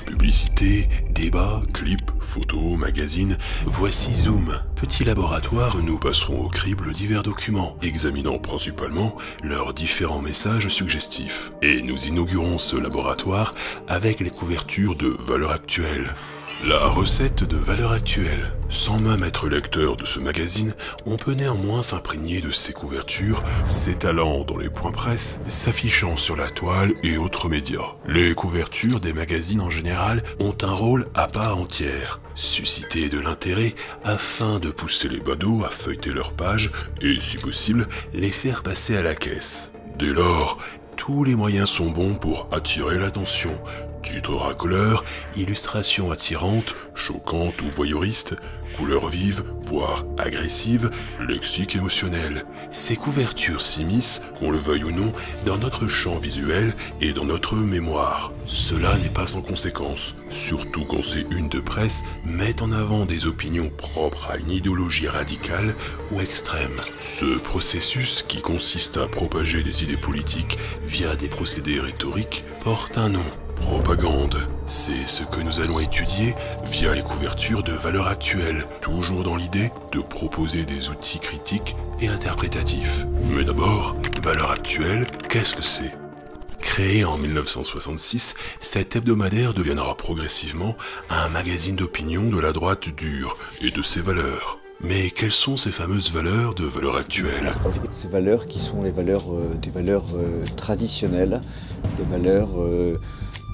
Publicité, débats, clips, photos, magazines, voici Zoom, petit laboratoire où nous passerons au crible divers documents, examinant principalement leurs différents messages suggestifs. Et nous inaugurons ce laboratoire avec les couvertures de Valeurs Actuelles. La recette de Valeurs Actuelles. Sans même être lecteur de ce magazine, on peut néanmoins s'imprégner de ses couvertures, s'étalant dans les points presse, s'affichant sur la toile et autres médias. Les couvertures des magazines en général ont un rôle à part entière. Susciter de l'intérêt afin de pousser les badauds à feuilleter leurs pages et, si possible, les faire passer à la caisse. Dès lors, tous les moyens sont bons pour attirer l'attention. Titres racoleurs, illustrations attirantes, choquantes ou voyeuristes, couleurs vives, voire agressives, lexique émotionnel. Ces couvertures s'immiscent, qu'on le veuille ou non, dans notre champ visuel et dans notre mémoire. Cela n'est pas sans conséquence, surtout quand ces unes de presse mettent en avant des opinions propres à une idéologie radicale ou extrême. Ce processus, qui consiste à propager des idées politiques via des procédés rhétoriques, porte un nom. Propagande. C'est ce que nous allons étudier via les couvertures de Valeurs Actuelles, toujours dans l'idée de proposer des outils critiques et interprétatifs. Mais d'abord, Valeurs Actuelles, qu'est-ce que c'est ? Créé en 1966, cet hebdomadaire deviendra progressivement un magazine d'opinion de la droite dure et de ses valeurs. Mais quelles sont ces fameuses valeurs de Valeurs Actuelles ? Ces valeurs qui sont les valeurs, des valeurs traditionnelles, des valeurs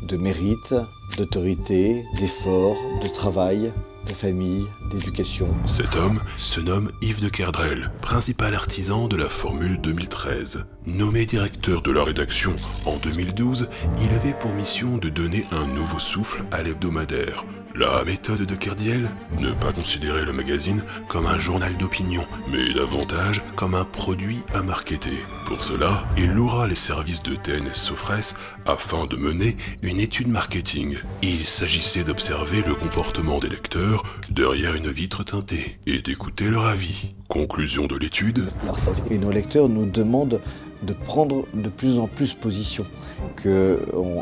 de mérite, d'autorité, d'effort, de travail, de famille, d'éducation. Cet homme se nomme Yves de Kerdrel, principal artisan de la Formule 2013. Nommé directeur de la rédaction en 2012, il avait pour mission de donner un nouveau souffle à l'hebdomadaire. La méthode de Kerdrel, ne pas considérer le magazine comme un journal d'opinion, mais davantage comme un produit à marketer. Pour cela, il louera les services de TNS Sofres afin de mener une étude marketing. Il s'agissait d'observer le comportement des lecteurs derrière une vitre teintée et d'écouter leur avis. Conclusion de l'étude. Et nos lecteurs nous demandent de prendre de plus en plus position,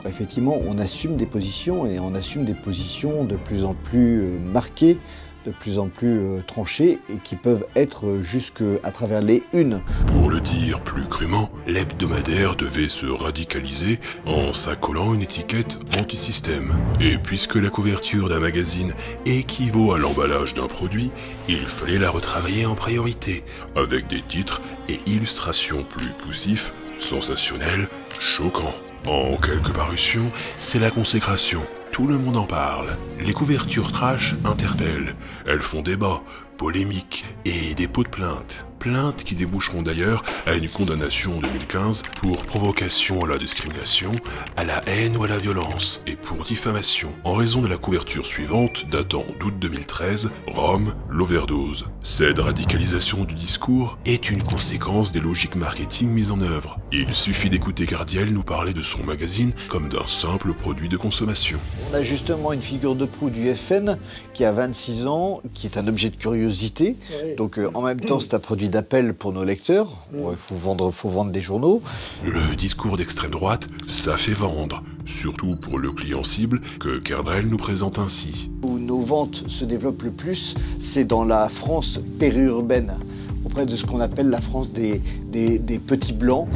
effectivement on assume des positions et on assume des positions de plus en plus marquées, de plus en plus tranchées et qui peuvent être jusqu'à travers les unes. Pour le dire plus crûment, l'hebdomadaire devait se radicaliser en s'accolant une étiquette anti-système. Et puisque la couverture d'un magazine équivaut à l'emballage d'un produit, il fallait la retravailler en priorité, avec des titres et illustrations plus poussifs, sensationnels, choquants. En quelques parutions, c'est la consécration. Tout le monde en parle. Les couvertures trash interpellent. Elles font débat, polémique et dépôt de plainte. Plaintes qui déboucheront d'ailleurs à une condamnation en 2015 pour provocation à la discrimination, à la haine ou à la violence, et pour diffamation en raison de la couverture suivante datant d'août 2013, Rome, l'overdose. Cette radicalisation du discours est une conséquence des logiques marketing mises en œuvre. Il suffit d'écouter Kerdrel nous parler de son magazine comme d'un simple produit de consommation. On a justement une figure de proue du FN qui a 26 ans, qui est un objet de curiosité. Donc en même temps c'est un produit d'appel pour nos lecteurs. Il faut vendre des journaux. Le discours d'extrême droite, ça fait vendre, surtout pour le client cible que Kerdrel nous présente ainsi. Où nos ventes se développent le plus, c'est dans la France périurbaine, auprès de ce qu'on appelle la France des petits blancs.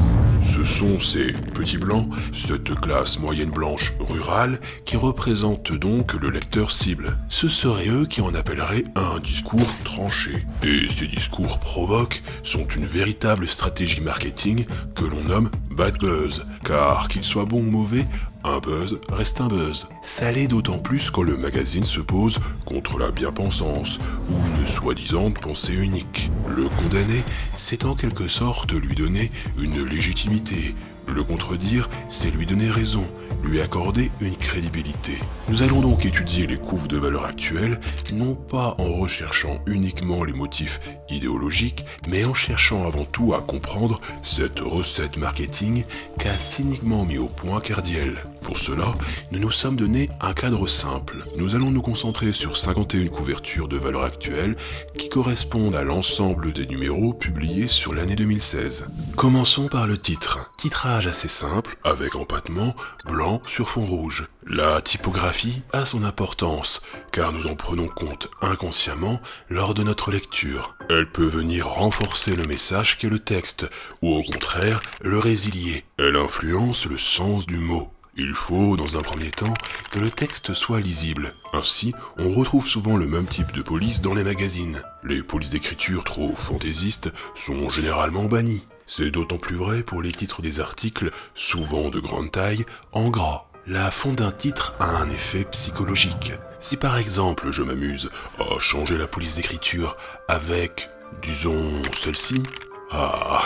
Ce sont ces petits blancs, cette classe moyenne blanche rurale, qui représentent donc le lecteur cible. Ce seraient eux qui en appelleraient un discours tranché. Et ces discours provoques sont une véritable stratégie marketing que l'on nomme bad buzz, car qu'il soit bon ou mauvais, un buzz reste un buzz. Ça l'est d'autant plus quand le magazine se pose contre la bien-pensance, ou une soi-disant pensée unique. Le condamner, c'est en quelque sorte lui donner une légitimité. Le contredire, c'est lui donner raison, lui accorder une crédibilité. Nous allons donc étudier les couves de Valeurs Actuelles, non pas en recherchant uniquement les motifs idéologiques, mais en cherchant avant tout à comprendre cette recette marketing qu'a cyniquement mis au point Kerdrel. Pour cela, nous nous sommes donné un cadre simple. Nous allons nous concentrer sur 51 couvertures de valeur actuelle qui correspondent à l'ensemble des numéros publiés sur l'année 2016. Commençons par le titre. Titrage assez simple, avec empattement blanc sur fond rouge. La typographie a son importance, car nous en prenons compte inconsciemment lors de notre lecture. Elle peut venir renforcer le message qu'est le texte, ou au contraire, le résilier. Elle influence le sens du mot. Il faut, dans un premier temps, que le texte soit lisible. Ainsi, on retrouve souvent le même type de police dans les magazines. Les polices d'écriture trop fantaisistes sont généralement bannies. C'est d'autant plus vrai pour les titres des articles, souvent de grande taille, en gras. La fond d'un titre a un effet psychologique. Si par exemple je m'amuse à changer la police d'écriture avec, disons, celle-ci,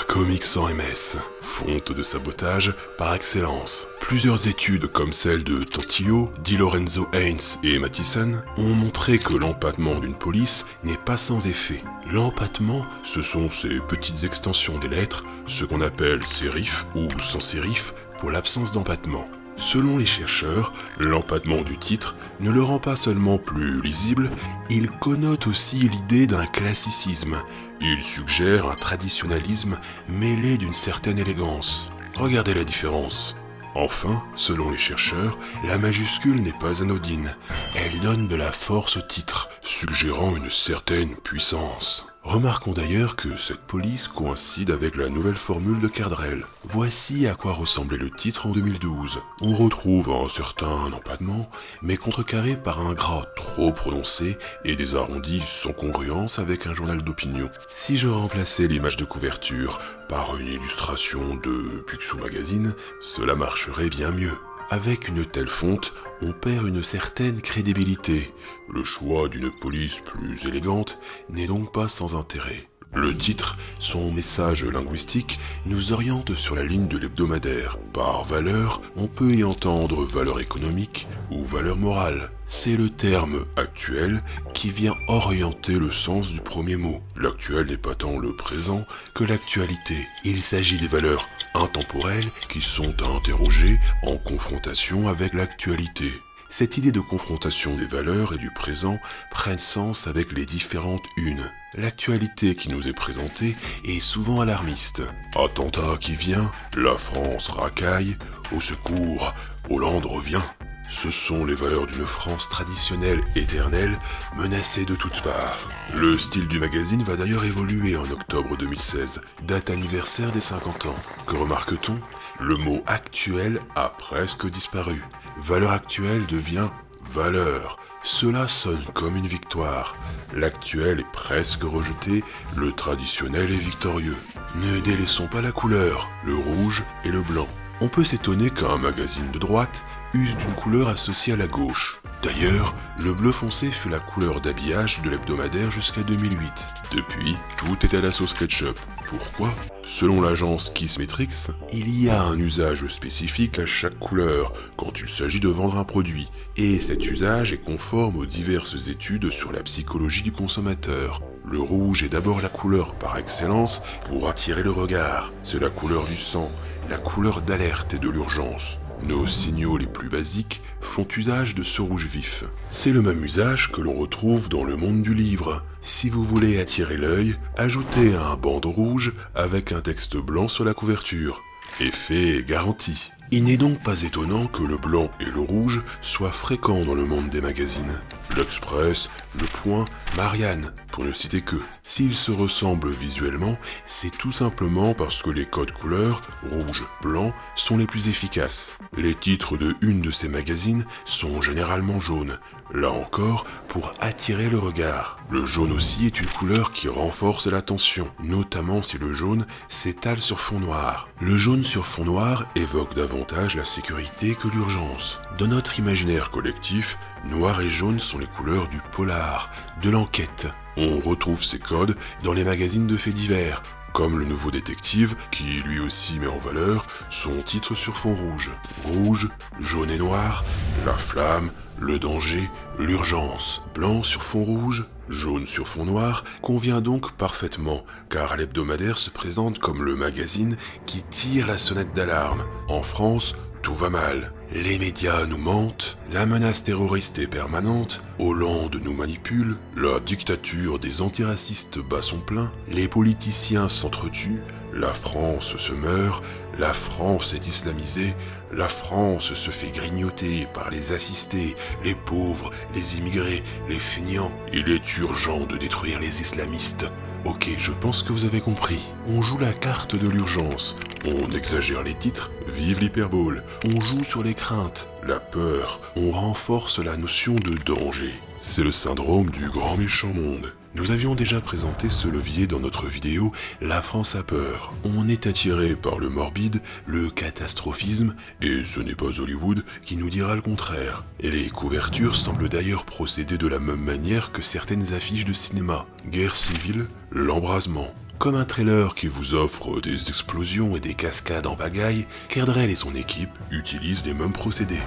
Comics sans MS, fonte de sabotage par excellence. Plusieurs études comme celle de Tantillo, Di Lorenzo Haynes et Mathison ont montré que l'empattement d'une police n'est pas sans effet. L'empattement, ce sont ces petites extensions des lettres, ce qu'on appelle sérif ou sans sérif pour l'absence d'empattement. Selon les chercheurs, l'empattement du titre ne le rend pas seulement plus lisible, il connote aussi l'idée d'un classicisme. Il suggère un traditionnalisme mêlé d'une certaine élégance. Regardez la différence. Enfin, selon les chercheurs, la majuscule n'est pas anodine. Elle donne de la force au titre, suggérant une certaine puissance. Remarquons d'ailleurs que cette police coïncide avec la nouvelle formule de Cardrel. Voici à quoi ressemblait le titre en 2012. On retrouve un certain empattement, mais contrecarré par un gras trop prononcé et des arrondis sans congruence avec un journal d'opinion. Si je remplaçais l'image de couverture par une illustration de Picsou Magazine, cela marcherait bien mieux. Avec une telle fonte, on perd une certaine crédibilité. Le choix d'une police plus élégante n'est donc pas sans intérêt. Le titre, son message linguistique, nous oriente sur la ligne de l'hebdomadaire. Par valeur, on peut y entendre valeur économique ou valeur morale. C'est le terme actuel qui vient orienter le sens du premier mot. L'actuel n'est pas tant le présent que l'actualité. Il s'agit des valeurs intemporelles qui sont à interroger en confrontation avec l'actualité. Cette idée de confrontation des valeurs et du présent prenne sens avec les différentes unes. L'actualité qui nous est présentée est souvent alarmiste. Attentat qui vient, la France racaille, au secours, Hollande revient. Ce sont les valeurs d'une France traditionnelle éternelle, menacée de toutes parts. Le style du magazine va d'ailleurs évoluer en octobre 2016, date anniversaire des 50 ans. Que remarque-t-on ? Le mot « actuel » a presque disparu. Valeur actuelle devient valeur. Cela sonne comme une victoire. L'actuel est presque rejeté, le traditionnel est victorieux. Ne délaissons pas la couleur, le rouge et le blanc. On peut s'étonner qu'un magazine de droite use d'une couleur associée à la gauche. D'ailleurs, le bleu foncé fut la couleur d'habillage de l'hebdomadaire jusqu'à 2008. Depuis, tout est à la sauce ketchup. Pourquoi ? Selon l'agence Kissmetrics, il y a un usage spécifique à chaque couleur quand il s'agit de vendre un produit, et cet usage est conforme aux diverses études sur la psychologie du consommateur. Le rouge est d'abord la couleur par excellence pour attirer le regard. C'est la couleur du sang, la couleur d'alerte et de l'urgence. Nos signaux les plus basiques font usage de ce rouge vif. C'est le même usage que l'on retrouve dans le monde du livre. Si vous voulez attirer l'œil, ajoutez un bandeau rouge avec un texte blanc sur la couverture. Effet garanti. Il n'est donc pas étonnant que le blanc et le rouge soient fréquents dans le monde des magazines. L'Express, Le Point, Marianne, pour ne citer que. S'ils se ressemblent visuellement, c'est tout simplement parce que les codes couleurs, rouge, blanc, sont les plus efficaces. Les titres de une de ces magazines sont généralement jaunes, là encore pour attirer le regard. Le jaune aussi est une couleur qui renforce l'attention, notamment si le jaune s'étale sur fond noir. Le jaune sur fond noir évoque davantage la sécurité que l'urgence. Dans notre imaginaire collectif, noir et jaune sont les couleurs du polar, de l'enquête. On retrouve ces codes dans les magazines de faits divers, comme Le Nouveau Détective, qui lui aussi met en valeur son titre sur fond rouge. Rouge, jaune et noir, la flamme, le danger, l'urgence. Blanc sur fond rouge, jaune sur fond noir convient donc parfaitement, car l'hebdomadaire se présente comme le magazine qui tire la sonnette d'alarme. En France, tout va mal. Les médias nous mentent, la menace terroriste est permanente, Hollande nous manipule, la dictature des antiracistes bat son plein, les politiciens s'entretuent, la France se meurt, la France est islamisée, la France se fait grignoter par les assistés, les pauvres, les immigrés, les feignants. Il est urgent de détruire les islamistes. Ok, je pense que vous avez compris. On joue la carte de l'urgence. On exagère les titres, vive l'hyperbole. On joue sur les craintes, la peur. On renforce la notion de danger. C'est le syndrome du grand méchant monde. Nous avions déjà présenté ce levier dans notre vidéo « La France a peur ». On est attiré par le morbide, le catastrophisme, et ce n'est pas Hollywood qui nous dira le contraire. Les couvertures semblent d'ailleurs procéder de la même manière que certaines affiches de cinéma. Guerre civile, l'embrasement. Comme un trailer qui vous offre des explosions et des cascades en pagaille, Kerdrel et son équipe utilisent les mêmes procédés.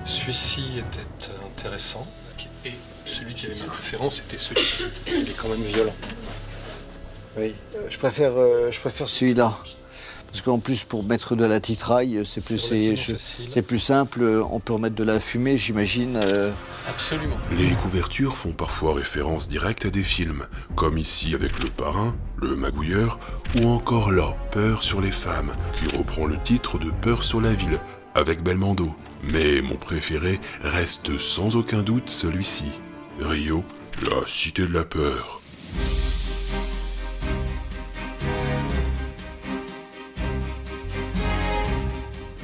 Celui-ci était intéressant, et celui qui avait ma préférence était celui-ci. Il est quand même violent. Oui, je préfère celui-là. Parce qu'en plus, pour mettre de la titraille, c'est plus simple. On peut remettre de la fumée, j'imagine. Absolument. Les couvertures font parfois référence directe à des films, comme ici avec Le Parrain, Le Magouilleur, ou encore là, Peur sur les femmes, qui reprend le titre de Peur sur la ville, avec Belmondo. Mais mon préféré reste sans aucun doute celui-ci. Rio, la cité de la peur.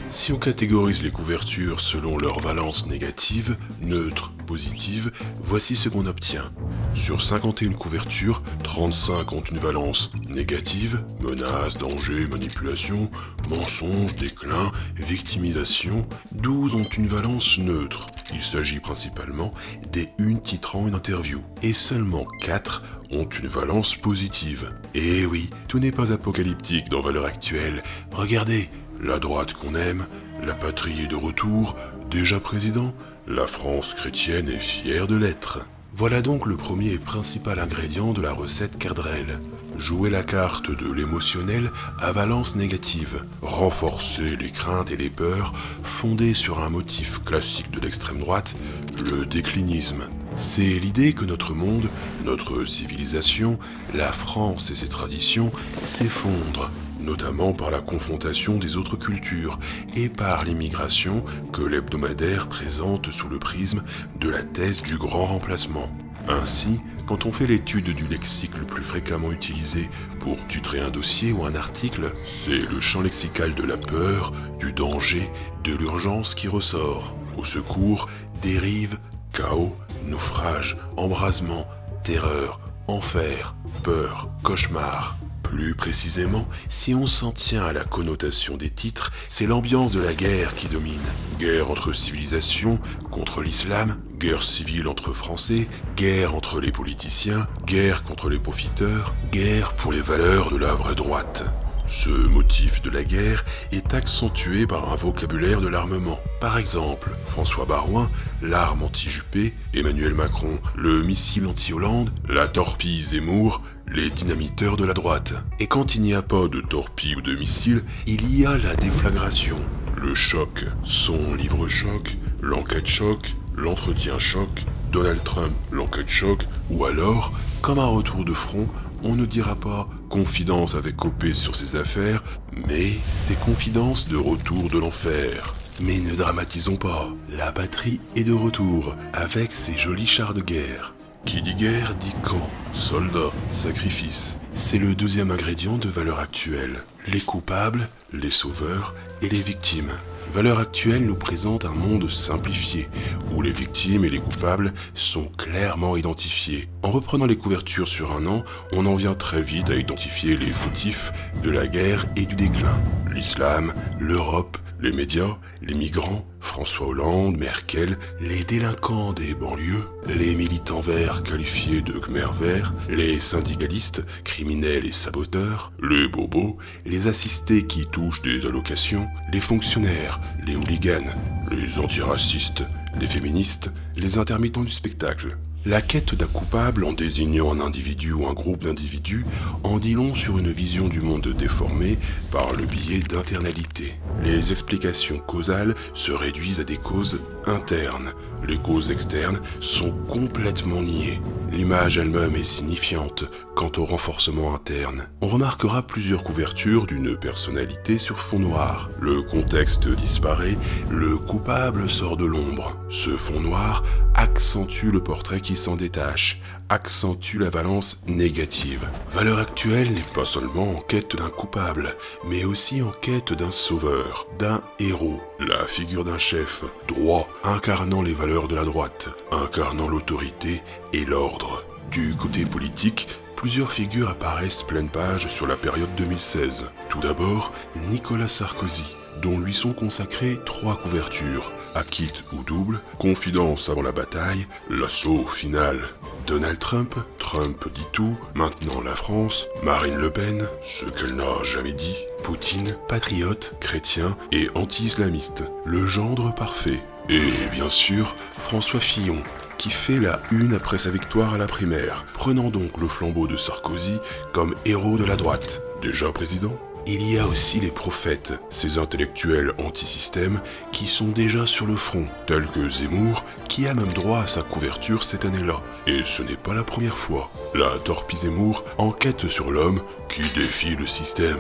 Si on catégorise les couvertures selon leur valence négative, neutre, positive, voici ce qu'on obtient. Sur 51 couvertures, 35 ont une valence négative, menace, danger, manipulation, mensonge, déclin, victimisation. 12 ont une valence neutre. Il s'agit principalement des unes titrant une interview. Et seulement 4 ont une valence positive. Et oui, tout n'est pas apocalyptique dans Valeurs Actuelles. Regardez, la droite qu'on aime, la patrie est de retour, déjà président, la France chrétienne est fière de l'être. Voilà donc le premier et principal ingrédient de la recette Kerdrel. Jouer la carte de l'émotionnel à valence négative. Renforcer les craintes et les peurs fondées sur un motif classique de l'extrême droite, le déclinisme. C'est l'idée que notre monde, notre civilisation, la France et ses traditions s'effondrent, notamment par la confrontation des autres cultures et par l'immigration que l'hebdomadaire présente sous le prisme de la thèse du grand remplacement. Ainsi, quand on fait l'étude du lexique le plus fréquemment utilisé pour titrer un dossier ou un article, c'est le champ lexical de la peur, du danger, de l'urgence qui ressort. Au secours, dérive, chaos, naufrage, embrasement, terreur, enfer, peur, cauchemar. Plus précisément, si on s'en tient à la connotation des titres, c'est l'ambiance de la guerre qui domine. Guerre entre civilisations, contre l'islam, guerre civile entre Français, guerre entre les politiciens, guerre contre les profiteurs, guerre pour les valeurs de la vraie droite. Ce motif de la guerre est accentué par un vocabulaire de l'armement. Par exemple, François Baroin, l'arme anti-Juppé, Emmanuel Macron, le missile anti-Hollande, la torpille Zemmour, les dynamiteurs de la droite. Et quand il n'y a pas de torpille ou de missile, il y a la déflagration, le choc, son livre choc, l'enquête choc, l'entretien choc, Donald Trump, l'enquête choc, ou alors, comme un retour de front, on ne dira pas confidence avec Copé sur ses affaires, mais c'est confidence de retour de l'enfer. Mais ne dramatisons pas, la patrie est de retour, avec ses jolis chars de guerre. Qui dit guerre dit camp, soldats, sacrifice. C'est le deuxième ingrédient de Valeurs Actuelles. Les coupables, les sauveurs et les victimes. Valeurs Actuelles nous présente un monde simplifié, où les victimes et les coupables sont clairement identifiés. En reprenant les couvertures sur un an, on en vient très vite à identifier les fautifs de la guerre et du déclin. L'islam, l'Europe, les médias, les migrants, François Hollande, Merkel, les délinquants des banlieues, les militants verts qualifiés de Khmer verts, les syndicalistes, criminels et saboteurs, les bobos, les assistés qui touchent des allocations, les fonctionnaires, les hooligans, les antiracistes, les féministes, les intermittents du spectacle. La quête d'un coupable en désignant un individu ou un groupe d'individus en dit long sur une vision du monde déformée par le biais d'internalité. Les explications causales se réduisent à des causes internes. Les causes externes sont complètement niées. L'image elle-même est signifiante quant au renforcement interne. On remarquera plusieurs couvertures d'une personnalité sur fond noir. Le contexte disparaît, le coupable sort de l'ombre. Ce fond noir accentue le portrait qui s'en détache, accentue la valence négative. Valeurs Actuelles n'est pas seulement en quête d'un coupable, mais aussi en quête d'un sauveur, d'un héros, la figure d'un chef, droit, incarnant les valeurs de la droite, incarnant l'autorité et l'ordre. Du côté politique, plusieurs figures apparaissent pleine page sur la période 2016. Tout d'abord, Nicolas Sarkozy, dont lui sont consacrées 3 couvertures, Acquit ou double, Confidence avant la bataille, L'assaut final. Donald Trump, Trump dit tout, maintenant la France, Marine Le Pen, ce qu'elle n'a jamais dit, Poutine, patriote, chrétien et anti-islamiste, le gendre parfait. Et bien sûr, François Fillon, qui fait la une après sa victoire à la primaire, prenant donc le flambeau de Sarkozy comme héros de la droite. Déjà président ? Il y a aussi les prophètes, ces intellectuels anti-système qui sont déjà sur le front, tels que Zemmour, qui a même droit à sa couverture cette année-là. Et ce n'est pas la première fois. La torpille Zemmour enquête sur l'homme qui défie le système.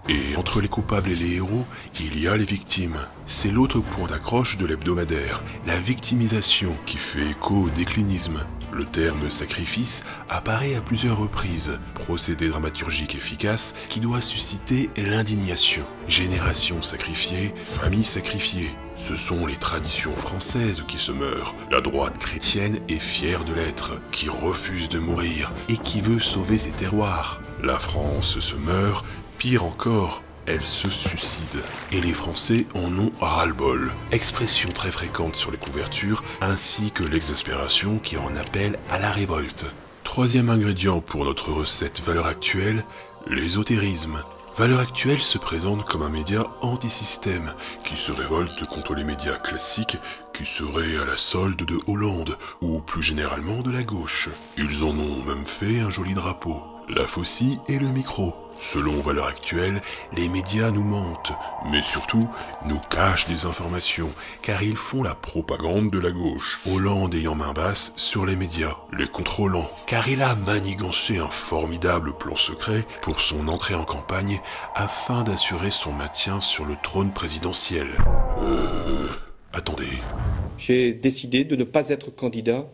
Et entre les coupables et les héros, il y a les victimes. C'est l'autre point d'accroche de l'hebdomadaire, la victimisation qui fait écho au déclinisme. Le terme sacrifice apparaît à plusieurs reprises, procédé dramaturgique efficace qui doit susciter l'indignation. Génération sacrifiée, famille sacrifiée. Ce sont les traditions françaises qui se meurent. La droite chrétienne est fière de l'être, qui refuse de mourir et qui veut sauver ses terroirs. La France se meurt, pire encore, elle se suicide. Et les Français en ont ras-le-bol. Expression très fréquente sur les couvertures, ainsi que l'exaspération qui en appelle à la révolte. Troisième ingrédient pour notre recette Valeurs Actuelles, l'ésotérisme. Valeurs Actuelles se présente comme un média anti-système qui se révolte contre les médias classiques qui seraient à la solde de Hollande ou plus généralement de la gauche. Ils en ont même fait un joli drapeau, la faucille et le micro. Selon Valeurs Actuelles, les médias nous mentent, mais surtout nous cachent des informations, car ils font la propagande de la gauche, Hollande ayant main basse sur les médias, les contrôlant, car il a manigancé un formidable plan secret pour son entrée en campagne afin d'assurer son maintien sur le trône présidentiel. Attendez. J'ai décidé de ne pas être candidat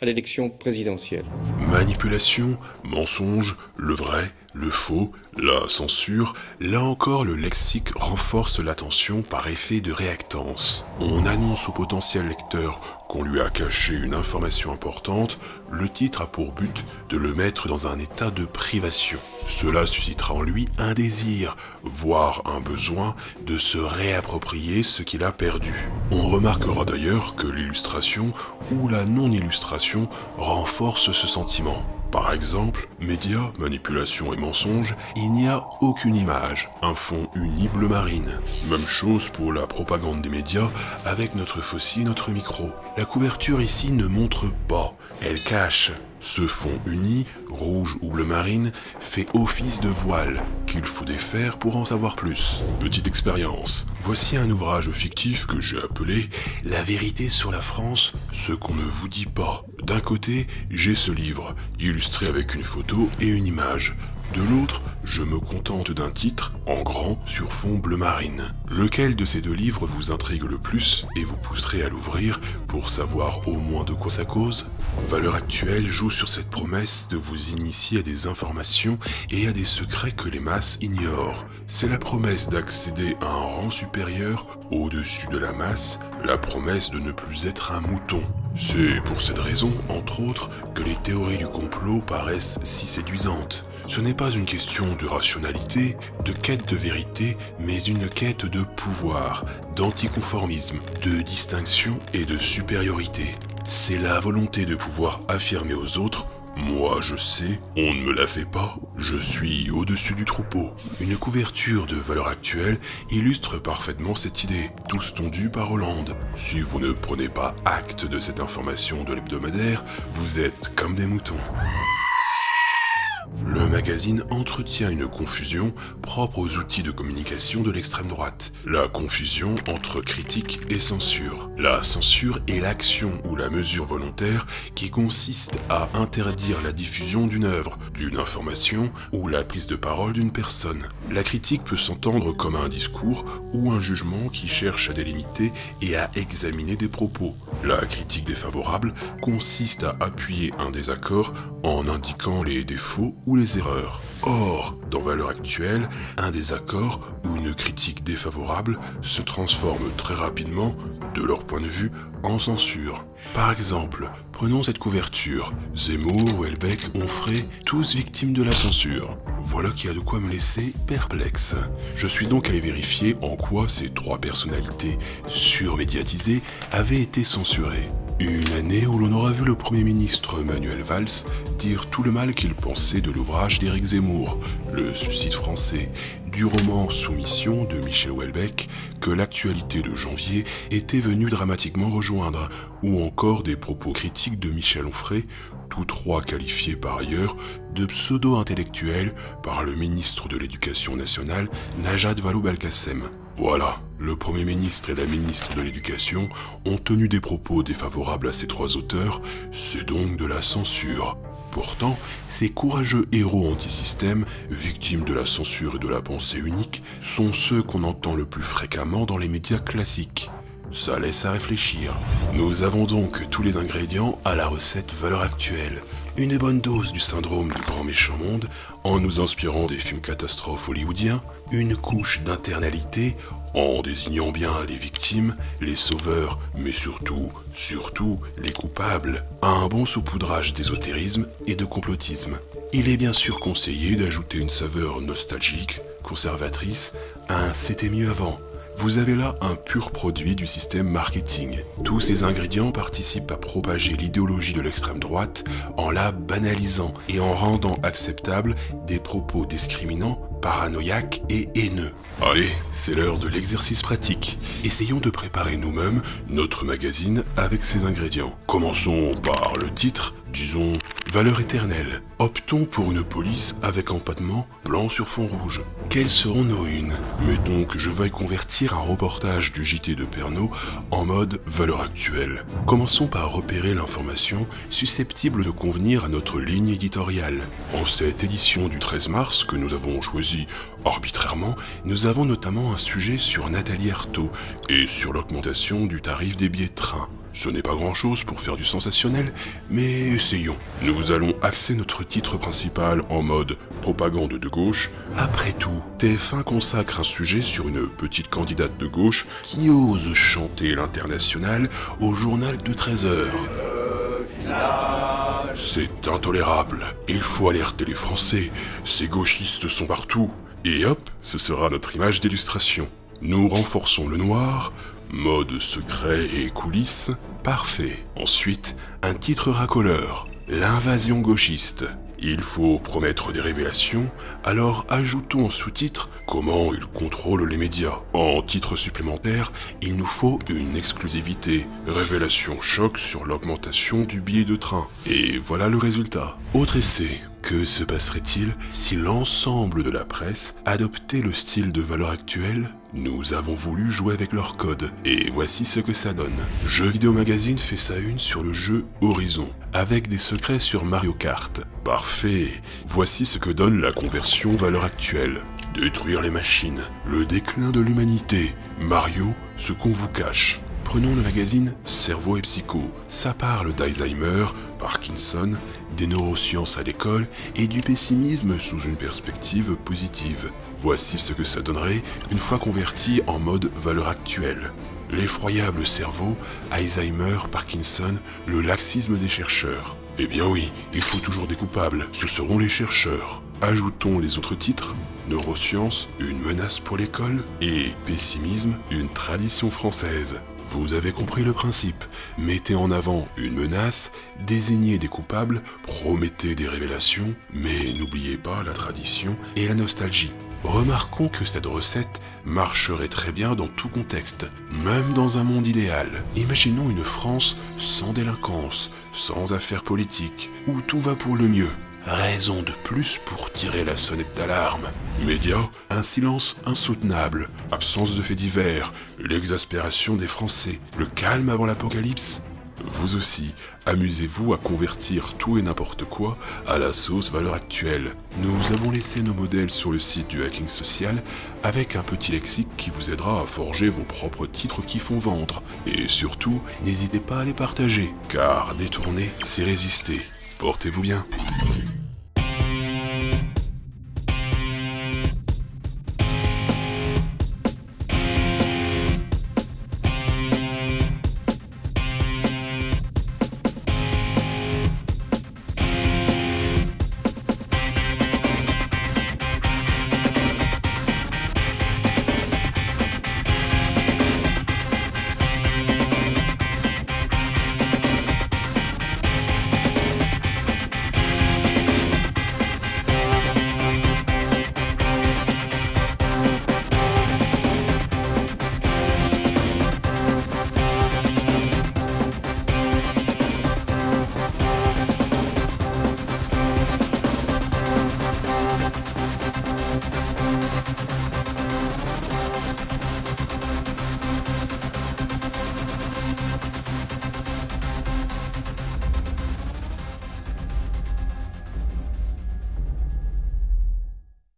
à l'élection présidentielle. Manipulation, mensonge, le vrai, le faux, la censure, là encore le lexique renforce l'attention par effet de réactance. On annonce au potentiel lecteur qu'on lui a caché une information importante, le titre a pour but de le mettre dans un état de privation. Cela suscitera en lui un désir, voire un besoin de se réapproprier ce qu'il a perdu. On remarquera d'ailleurs que l'illustration ou la non-illustration renforce ce sentiment. Par exemple, médias, manipulation et mensonges, il n'y a aucune image, un fond uni bleu marine. Même chose pour la propagande des médias avec notre faucille et notre micro. La couverture ici ne montre pas, elle cache. Ce fond uni, rouge ou bleu marine, fait office de voile, qu'il faut défaire pour en savoir plus. Petite expérience. Voici un ouvrage fictif que j'ai appelé « La vérité sur la France, ce qu'on ne vous dit pas ». D'un côté, j'ai ce livre, illustré avec une photo et une image. De l'autre, je me contente d'un titre, en grand, sur fond bleu marine. Lequel de ces deux livres vous intrigue le plus et vous pousserez à l'ouvrir pour savoir au moins de quoi ça cause? Valeurs Actuelles joue sur cette promesse de vous initier à des informations et à des secrets que les masses ignorent. C'est la promesse d'accéder à un rang supérieur au-dessus de la masse, la promesse de ne plus être un mouton. C'est pour cette raison, entre autres, que les théories du complot paraissent si séduisantes. Ce n'est pas une question de rationalité, de quête de vérité, mais une quête de pouvoir, d'anticonformisme, de distinction et de supériorité. C'est la volonté de pouvoir affirmer aux autres « Moi je sais, on ne me la fait pas, je suis au-dessus du troupeau. Une couverture de Valeurs Actuelles illustre parfaitement cette idée, tous tondue par Hollande. Si vous ne prenez pas acte de cette information de l'hebdomadaire, vous êtes comme des moutons. Le magazine entretient une confusion propre aux outils de communication de l'extrême droite. La confusion entre critique et censure. La censure est l'action ou la mesure volontaire qui consiste à interdire la diffusion d'une œuvre, d'une information ou la prise de parole d'une personne. La critique peut s'entendre comme un discours ou un jugement qui cherche à délimiter et à examiner des propos. La critique défavorable consiste à appuyer un désaccord en indiquant les défauts ou les erreurs. Or, dans Valeurs Actuelles, un désaccord ou une critique défavorable se transforme très rapidement, de leur point de vue, en censure. Par exemple, prenons cette couverture. Zemmour, Houellebecq, Onfray, tous victimes de la censure. Voilà qui a de quoi me laisser perplexe. Je suis donc allé vérifier en quoi ces trois personnalités surmédiatisées avaient été censurées. Une année où l'on aura vu le Premier ministre Manuel Valls dire tout le mal qu'il pensait de l'ouvrage d'Éric Zemmour, Le Suicide français, du roman Soumission de Michel Houellebecq, que l'actualité de janvier était venue dramatiquement rejoindre, ou encore des propos critiques de Michel Onfray, tous trois qualifiés par ailleurs de pseudo-intellectuels par le ministre de l'Éducation nationale, Najat Vallaud-Belkacem. Voilà, le Premier ministre et la ministre de l'Éducation ont tenu des propos défavorables à ces trois auteurs, c'est donc de la censure. Pourtant, ces courageux héros anti-système, victimes de la censure et de la pensée unique, sont ceux qu'on entend le plus fréquemment dans les médias classiques. Ça laisse à réfléchir. Nous avons donc tous les ingrédients à la recette Valeurs Actuelles. Une bonne dose du syndrome du grand méchant monde, en nous inspirant des films catastrophes hollywoodiens, une couche d'internalité, en désignant bien les victimes, les sauveurs, mais surtout les coupables, un bon saupoudrage d'ésotérisme et de complotisme. Il est bien sûr conseillé d'ajouter une saveur nostalgique, conservatrice, à un « c'était mieux avant ». Vous avez là un pur produit du système marketing. Tous ces ingrédients participent à propager l'idéologie de l'extrême droite en la banalisant et en rendant acceptables des propos discriminants, paranoïaques et haineux. Allez, c'est l'heure de l'exercice pratique. Essayons de préparer nous-mêmes notre magazine avec ces ingrédients. Commençons par le titre, disons Valeurs éternelles. Optons pour une police avec empattement blanc sur fond rouge. Quelles seront nos unes? Mettons que je veuille convertir un reportage du JT de Pernod en mode Valeurs Actuelles. Commençons par repérer l'information susceptible de convenir à notre ligne éditoriale. En cette édition du 13 mars que nous avons choisi arbitrairement, nous avons notamment un sujet sur Nathalie Arthaud et sur l'augmentation du tarif des billets de train. Ce n'est pas grand-chose pour faire du sensationnel, mais essayons. Nous allons axer notre titre principal en mode propagande de gauche. Après tout, TF1 consacre un sujet sur une petite candidate de gauche qui ose chanter l'international au journal de 13h. C'est intolérable. Il faut alerter les Français. Ces gauchistes sont partout. Et hop, ce sera notre image d'illustration. Nous renforçons le noir. Mode secret et coulisses, parfait. Ensuite, un titre racoleur, l'invasion gauchiste. Il faut promettre des révélations, alors ajoutons en sous-titre comment ils contrôlent les médias. En titre supplémentaire, il nous faut une exclusivité, révélation choc sur l'augmentation du billet de train. Et voilà le résultat. Autre essai. Que se passerait-il si l'ensemble de la presse adoptait le style de Valeurs Actuelles? Nous avons voulu jouer avec leur code, et voici ce que ça donne. Jeux Vidéo Magazine fait sa une sur le jeu Horizon, avec des secrets sur Mario Kart. Parfait. Voici ce que donne la conversion Valeurs Actuelles. Détruire les machines, le déclin de l'humanité. Mario, ce qu'on vous cache. Prenons le magazine Cerveau et Psycho. Ça parle d'Alzheimer, Parkinson, des neurosciences à l'école et du pessimisme sous une perspective positive. Voici ce que ça donnerait une fois converti en mode Valeurs Actuelles. L'effroyable cerveau, Alzheimer, Parkinson, le laxisme des chercheurs. Eh bien oui, il faut toujours des coupables, ce seront les chercheurs. Ajoutons les autres titres, neurosciences, une menace pour l'école, et pessimisme, une tradition française. Vous avez compris le principe. Mettez en avant une menace, désignez des coupables, promettez des révélations, mais n'oubliez pas la tradition et la nostalgie. Remarquons que cette recette marcherait très bien dans tout contexte, même dans un monde idéal. Imaginons une France sans délinquance, sans affaires politiques, où tout va pour le mieux. Raison de plus pour tirer la sonnette d'alarme. Médias, un silence insoutenable, absence de faits divers, l'exaspération des Français, le calme avant l'apocalypse. Vous aussi, amusez-vous à convertir tout et n'importe quoi à la sauce valeur actuelle. Nous avons laissé nos modèles sur le site du Hacking Social avec un petit lexique qui vous aidera à forger vos propres titres qui font vendre. Et surtout, n'hésitez pas à les partager, car détourner, c'est résister. Portez-vous bien.